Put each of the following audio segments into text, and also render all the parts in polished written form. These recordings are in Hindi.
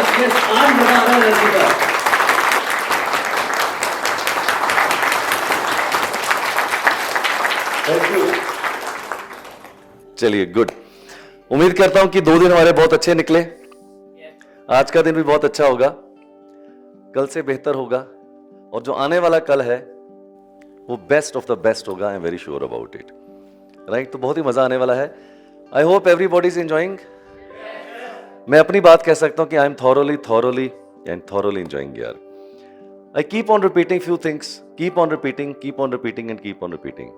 फर्स्ट गेस्ट आज बता रहा है रसिका। Thank you. चलिए, गुड। उम्मीद करता हूं कि 2 दिन हमारे बहुत अच्छे निकले। आज का दिन भी बहुत अच्छा होगा, कल से बेहतर होगा, और जो आने वाला कल है वो बेस्ट ऑफ द बेस्ट होगा। I am very sure about it, right. तो बहुत ही मजा आने वाला है। I hope everybody is enjoying. मैं अपनी बात कह सकता हूं कि आई एम थॉरोली एंजॉइंग यार। I keep on repeating few things, keep on repeating and keep on repeating.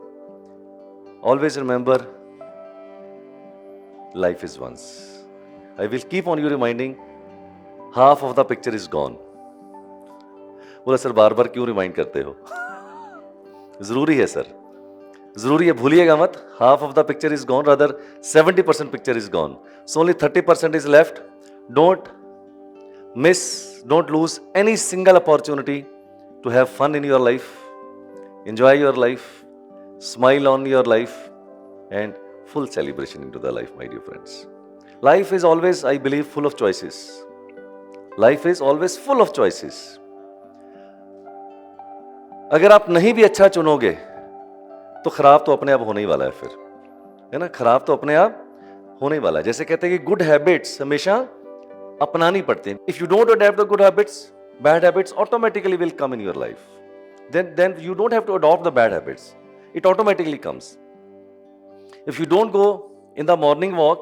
Always remember, life is once. I will keep on you reminding, half of the picture is gone. बोला सर बार बार क्यों रिमाइंड करते हो? जरूरी है सर, जरूरी है, भूलिएगा मत। half of the picture is gone, rather 70% picture is gone, so only 30% is left. Don't lose any single opportunity to have fun in your life, enjoy your life, smile on your life, and full celebration into the life, my dear friends. Life is always, I believe, full of choices. Life is always full of choices. अगर आप नहीं भी अच्छा चुनोगे तो खराब तो अपने आप होने ही वाला है, फिर है ना, खराब तो अपने आप होने ही वाला है। जैसे कहते हैं कि गुड हैबिट्स हमेशा अपनानी पड़ती हैं। If you don't adopt the good habits, bad habits automatically will come in your life. then you don't have to adopt the bad habits, it automatically comes. If you don't go in the morning walk,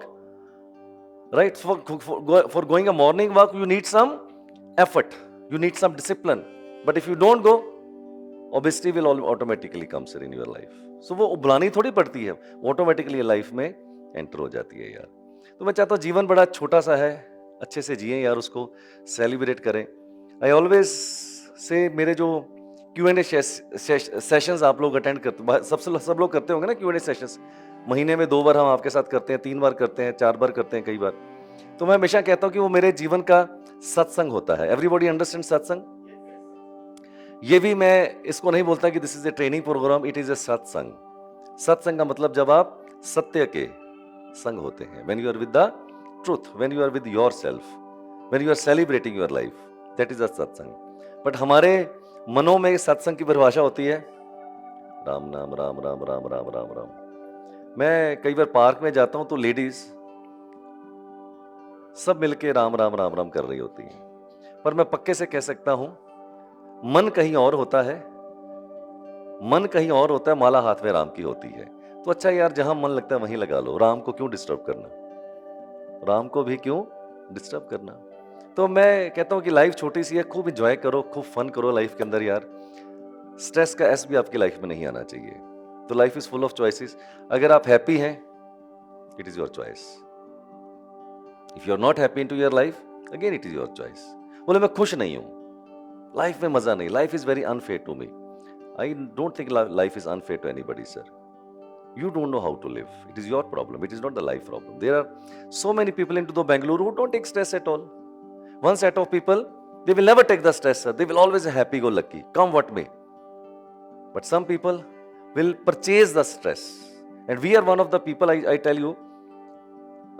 right, for going a morning walk, you need some effort, you need some discipline. But if you don't go, obesity will automatically come in your life. So वो बुलानी थोड़ी पड़ती है, ऑटोमेटिकली लाइफ में एंटर हो जाती है यार। तो मैं चाहता हूँ जीवन बड़ा छोटा सा है, अच्छे से जिए यार, उसको सेलिब्रेट करें। आई ऑलवेज से, मेरे जो Q&A सेशंस आप लोग अटेंड करते, सब लोग करते होंगे ना Q&A सेशंस। महीने में 2 बार हम आपके साथ करते हैं, 3 बार करते हैं, 4 बार करते हैं कई बार। तो मैं हमेशा कहता हूं कि वो मेरे जीवन का सत्संग होता है। एवरीबॉडी अंडरस्टैंड सत्संग? ये भी मैं इसको नहीं बोलता कि this is a training programme, it is a satsang. सत्संग का मतलब जब आप सत्य के संग होते हैं, when you are with the truth, when you are with yourself, when you are celebrating your life, that is a satsang. But हमारे मनों में सत्संग की परिभाषा होती है राम नाम, राम राम राम राम राम राम। मैं कई बार पार्क में जाता हूं तो लेडीज सब मिलके राम राम राम राम कर रही होती हैं, पर मैं पक्के से कह सकता हूं मन कहीं और होता है, मन कहीं और होता है, माला हाथ में राम की होती है। तो अच्छा यार, जहां मन लगता है वहीं लगा लो, राम को क्यों डिस्टर्ब करना, राम को भी क्यों डिस्टर्ब करना। तो मैं कहता हूं कि लाइफ छोटी सी है, खूब एंजॉय करो, खूब फन करो लाइफ के अंदर यार। स्ट्रेस का एस भी आपकी लाइफ में नहीं आना चाहिए। तो life is full of choices. अगर आप हैप्पी हैं, it is your choice. If you are not happy into your life, again it is your choice. बोले मैं खुश नहीं हूं, लाइफ में मजा नहीं, life is very unfair to me. I don't think life is unfair to anybody sir. You don't know how to live. It is your problem. It is not the life problem. There are so many people into the Bangalore who don't take stress at all. One set of people, they will never take the stress, sir. They will always happy-go-lucky, come what may. But some people will purchase the stress. And we are one of the people, I tell you,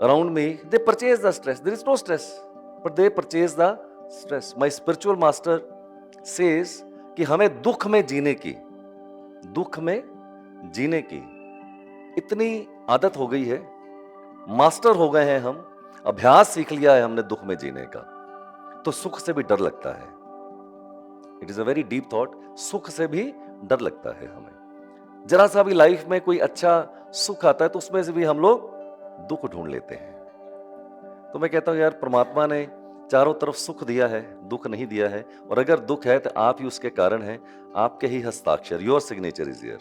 around me, they purchase the stress. There is no stress, but they purchase the stress. My spiritual master says कि हमें दुख में जीने की इतनी आदत हो गई है, मास्टर हो गए हैं हम, अभ्यास सीख लिया है हमने दुख में जीने का, तो सुख से भी डर लगता है। It is a very deep thought. सुख से भी डर लगता है हमें। जरा सा भी लाइफ में कोई अच्छा सुख आता है तो उसमें से भी हम लोग दुख ढूंढ लेते हैं। तो मैं कहता हूं यार, परमात्मा ने चारों तरफ सुख दिया है, दुख नहीं दिया है। और अगर दुख है तो आप ही उसके कारण हैं, आपके ही हस्ताक्षर, your signature is here.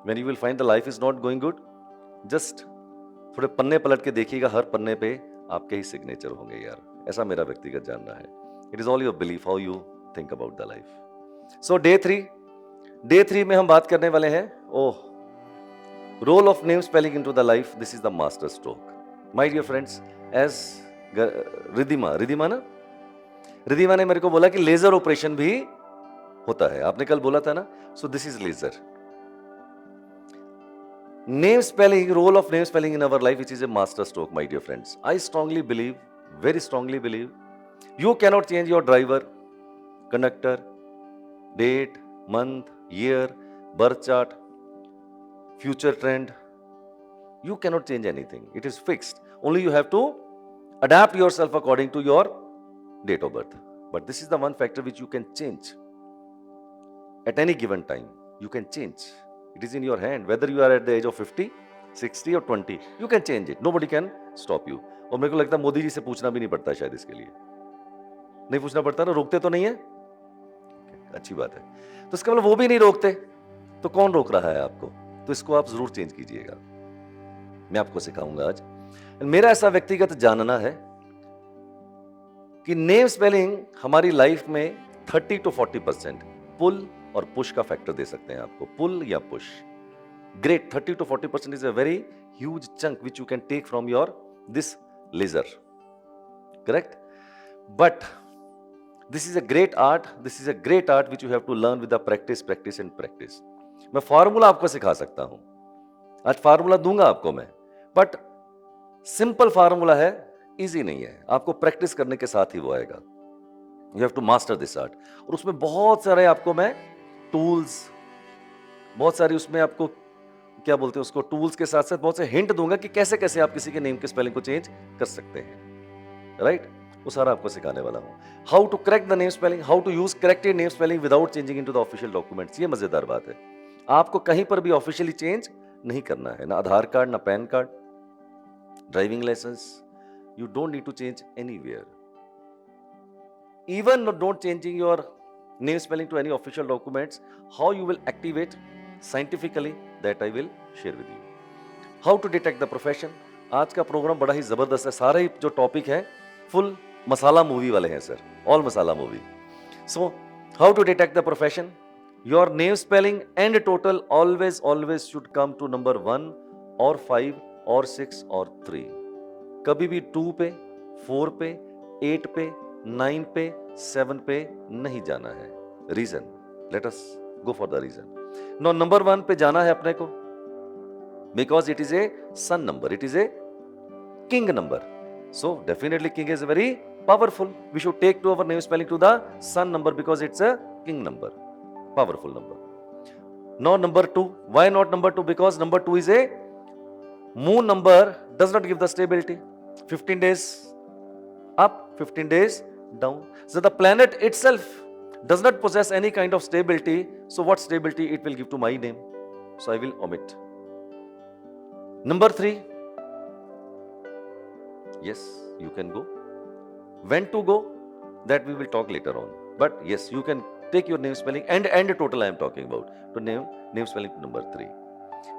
When you will find the life is not going good, just थोड़े पन्ने पलट के देखिएगा, हर पन्ने पे आपके ही सिग्नेचर होंगे यार। ऐसा मेरा व्यक्तिगत जानना है। It is all your belief, how you think about the life. So day 3 में हम बात करने वाले हैं role of name spelling into the life. This is the master stroke my dear friends. As Ridhima ने मेरे को बोला कि लेजर ऑपरेशन भी होता है, आपने कल बोला था ना। So this is ledger name spelling, role of name spelling in our life, which is a master stroke, my dear friends. I strongly believe, very strongly believe, You cannot change your driver, conductor, date, month, year, birth chart, future trend. You cannot change anything. It is fixed. Only you have to adapt yourself according to your date of birth. But this is the one factor which you can change. At any given time, you can change. It is in your hand. Whether you are at the age of 50, 60 or 20, you can change it. Nobody can stop you. और मेरे को लगता है मोदी जी से पूछना भी नहीं पड़ता है शायद इसके लिए. नहीं पूछना पड़ता ना, रोकते तो नहीं है. अच्छी बात है. तो इसका मतलब वो भी नहीं रोकते, तो कौन रोक रहा है आपको? तो इसको आप जरूर चेंज कीजिएगा. मैं आपको सिखाऊंगा आज. मेरा ऐसा व्यक्तिगत जानना है कि नेम स्पेलिंग हमारी लाइफ में 30 to 40% पुल और पुश का फैक्टर दे सकते हैं आपको. पुल या push. Great. 30 to 40% is a very huge chunk which you can take from your this ledger. Correct. But this is a great art. This is a great art which you have to learn with the practice practice and practice. मैं फॉर्मूला आपको सिखा सकता हूं. आज फॉर्मूला दूंगा आपको मैं, बट सिंपल फॉर्मूला है, इजी नहीं है. आपको प्रैक्टिस करने के साथ ही वो आएगा. You have to master this art. और उसमें बहुत सारे आपको मैं टूल्स, बहुत सारी उसमें आपको क्या बोलते हैं उसको, टूल्स के साथ साथ बहुत से हिंट दूंगा कि कैसे कैसे आप किसी के नेम के स्पेलिंग को चेंज कर सकते हैं. राइट. वो सारा आपको सिखाने वाला हूं. How to correct the name spelling, how to use corrected name spelling without changing into the official documents. ये मजेदार बात है. आपको कहीं पर भी ऑफिशियली चेंज नहीं करना है. ना आधार कार्ड, ना PAN card, driving licence. You don't need to change anywhere. Even don't changing your name spelling to any official documents, how you will activate scientifically, that I will share with you. How to detect the profession. आज का प्रोग्राम बड़ा ही जबरदस्त है. सारे ही जो टॉपिक है फुल मसाला मूवी वाले हैं sir. All masala movie. So how to detect the profession. Your name spelling and total always should come to number 1 or 5 or 6 or 3. कभी भी 2 पे, 4 पे, 8 पे, 9 पे, 7 पे नहीं जाना है. Reason, let us go for the reason. No, number 1 पे जाना है अपने को because it is a sun number, it is a king number. So definitely king is very powerful. We should take to our name spelling to the sun number because it's a king number, powerful number. No, number 2. Why not number 2? Because number 2 is a moon number, does not give the stability. 15 days up, 15 days down. So the planet itself does not possess any kind of stability. So what stability it will give to my name? So I will omit. Number 3. Yes, you can go. When to go? That we will talk later on. But yes, you can take your name spelling and total I am talking about. To name spelling to number 3.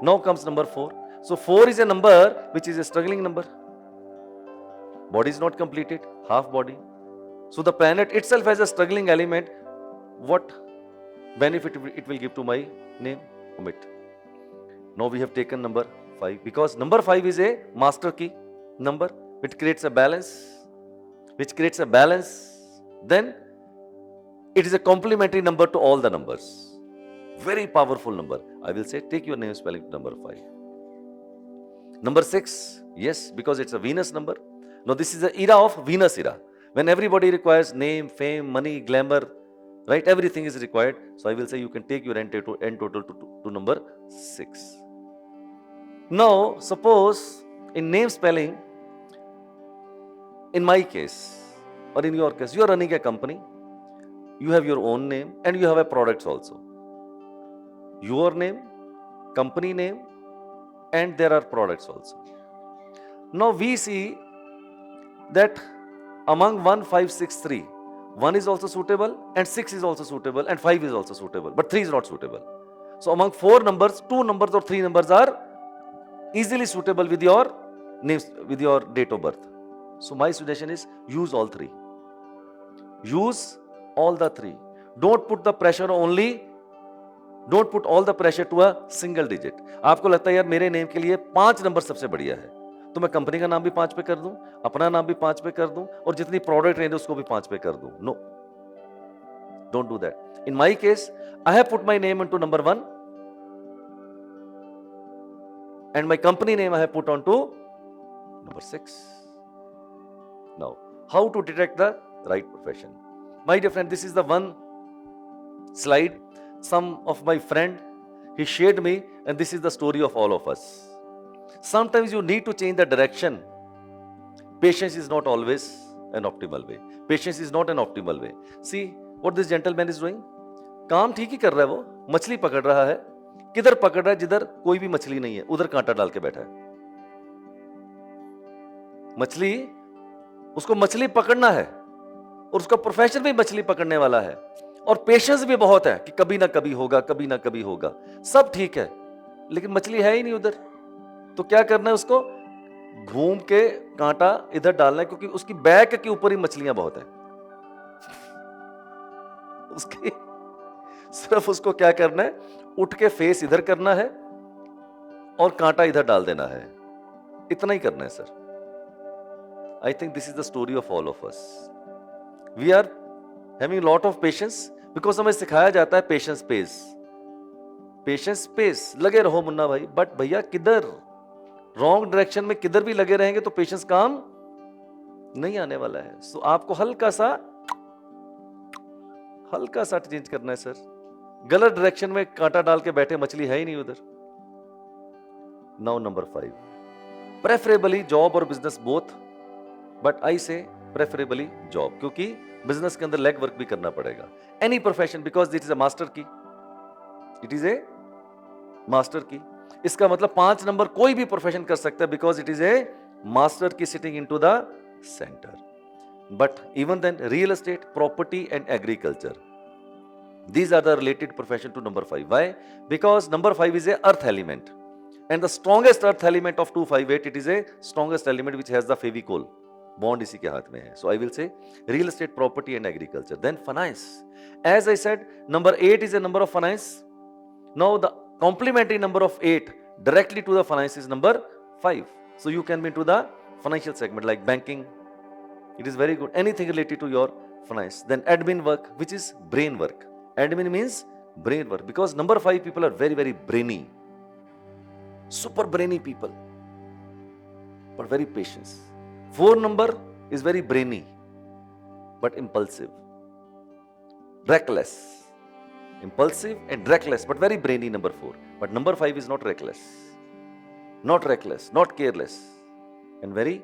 Now comes number 4. So 4 is a number which is a struggling number. Body is not completed, half body. So the planet itself has a struggling element. What benefit it will give to my name? Omit. Now we have taken number 5 because number 5 is a master key number which creates a balance. Then it is a complementary number to all the numbers. Very powerful number. I will say take your name spelling to number 5. Number 6, yes, because it's a Venus number. Now this is the era of Venus era, when everybody requires name, fame, money, glamour, right? Everything is required. So I will say you can take your end total to number 6. Now suppose in name spelling, in my case or in your case, you are running a company, you have your own name and you have a products also. Your name, company name, and there are products also. Now we see that among 1, 5, 6, 3, 1 is also suitable and 6 is also suitable and 5 is also suitable, but 3 is not suitable. So among 4 numbers, 2 numbers or 3 numbers are easily suitable with your names, with your date of birth. So my suggestion is use all 3. Use all the 3. Don't put the pressure only, don't put all the pressure to a single digit. आपको लगता है यार मेरे नेम के लिए 5 नंबर सबसे बढ़िया है, तो मैं कंपनी का नाम भी 5 पे कर दूं, अपना नाम भी 5 पे कर दूं और जितनी प्रोडक्ट रेंज है उसको भी 5 पे कर दूं. No, don't do that. In my case I have put my name into number 1 and my company name I have put on to number 6. Now, how to detect the right profession. My dear friend, this is the one slide some of my friend he shared me, and this is the story of all of us. Sometimes you need to change the direction. Patience is not always an optimal way. Patience is not an optimal way. See what this gentleman is doing. काम ठीक ही कर रहा है, वो मछली पकड़ रहा है. किधर पकड़ रहा है? जिधर कोई भी मछली नहीं है, उधर कांटा डाल के बैठा है. मछली, उसको मछली पकड़ना है और उसका प्रोफेशन भी मछली पकड़ने वाला है, और पेशेंस भी बहुत है कि कभी ना कभी होगा, कभी ना कभी होगा. सब ठीक है, लेकिन मछली है ही नहीं उधर. तो क्या करना है? उसको घूम के कांटा इधर डालना है, क्योंकि उसकी बैक के ऊपर ही मछलियां बहुत है. उसकी सिर्फ उसको क्या करना है? उठ के फेस इधर करना है और कांटा इधर डाल देना है. इतना ही करना है sir. I think this is the story of all of us. We are having lot of patience because हमें सिखाया जाता है पेशेंस पेस. पेशेंस पेस, लगे रहो मुन्ना भाई. बट भैया किधर? रॉन्ग डायरेक्शन में किधर भी लगे रहेंगे तो पेशेंस काम नहीं आने वाला है. सो आपको हल्का सा चेंज करना है सर. गलत डायरेक्शन में कांटा डाल के बैठे, मछली है ही नहीं उधर. नाउ नंबर 5, प्रेफरेबली जॉब और बिजनेस बोथ, बट आई से प्रेफरेबली जॉब, क्योंकि बिजनेस के अंदर लेग वर्क भी करना पड़ेगा. Any profession, because it is a master की. इट इज ए मास्टर की. इसका मतलब 5 नंबर कोई भी प्रोफेशन कर सकता है, because it is a master की sitting into the centre. But even then real estate, property and agriculture, these are the related profession to number 5. Why? Because number 5 is a earth element, and the strongest earth element of 258, it is a strongest element which has the Fevicol bond इसी के हाथ में है. So I will say real estate, property and agriculture. Then finance, as I said, number 8 is a number of finance. Now the complementary number of 8 directly to the finance is number 5. So you can be into the financial segment like banking. It is very good. Anything related to your finance. Then admin work, which is brain work. Admin means brain work, because number 5 people are very, very brainy, super brainy people, but very patient. 4 number is very brainy, but impulsive, reckless, impulsive and reckless, but very brainy. Number 4, but number 5 is not reckless, not careless, and very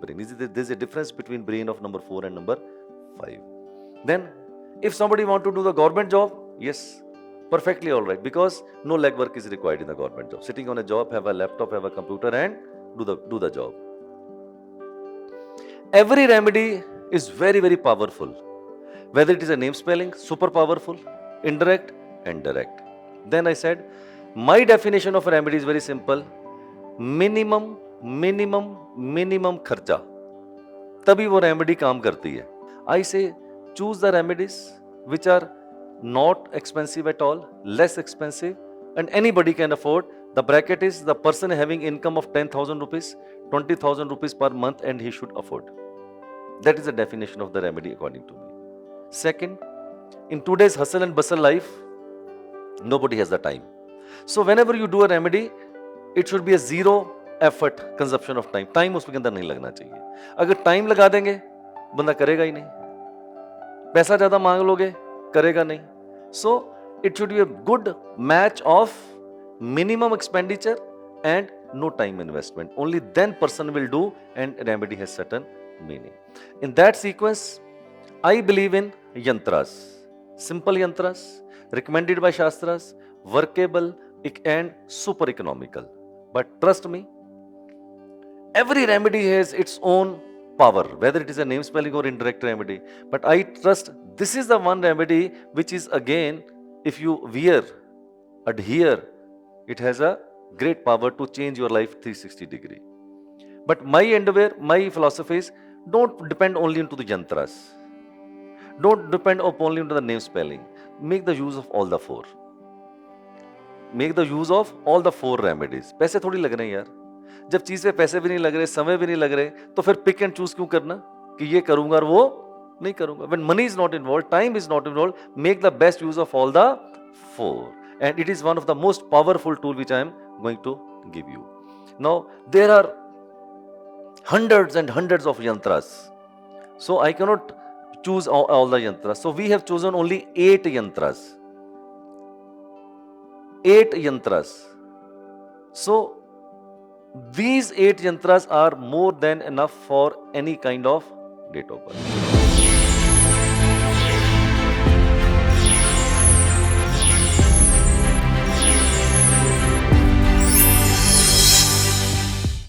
brainy. There is a difference between brain of number 4 and number 5. Then if somebody want to do the government job, yes, perfectly all right, because no leg work is required in the government job. Sitting on a job, have a laptop, have a computer, and do the job. Every remedy is very, very powerful. Whether it is a name spelling, super powerful, indirect and direct. Then I said, my definition of a remedy is very simple. Minimum खर्चा, तभी वो रेमेडी काम करती है. I say choose the remedies which are not expensive at all, less expensive, and anybody can afford. The bracket is the person having income of 10,000 rupees, 20,000 rupees per month, and he should afford. That is the definition of the remedy according to me. Second, in today's hustle and bustle life, nobody has the time. So whenever you do a remedy, it should be a zero effort consumption of time. Time उसके अंदर नहीं लगना चाहिए. अगर टाइम लगा देंगे, बंदा करेगा ही नहीं. पैसा ज्यादा मांग लोगे, करेगा नहीं. So it should be a good match of minimum expenditure and no time investment. Only then person will do and remedy has certain meaning. In that sequence I believe in yantras, simple yantras, recommended by shastras, workable and super economical. But trust me, every remedy has its own power, whether it is a name spelling or indirect remedy. But I trust this is the one remedy which is, again, if you adhere, it has a great power to change your life 360 degree. But my endeavor, my philosophy is, don't depend only into the yantras. Don't depend only into the name spelling. Make the use of all the 4. Make the use of all the 4 remedies. पैसे थोड़ी लग रहे हैं यार. जब चीज पे पैसे भी नहीं लग रहे, समय भी नहीं लग रहे, तो फिर पिक एंड चूज क्यों करना कि ये करूंगा और वो नहीं करूंगा. When money is not involved, time is not involved, make the best use of all the 4, and it is one of the most powerful tool which I am going to give you. Now there are hundreds and hundreds of yantras, so I cannot choose all the yantras. So we have chosen only 8 yantras. 8 yantras. So these 8 yantras are more than enough for any kind of date of birth.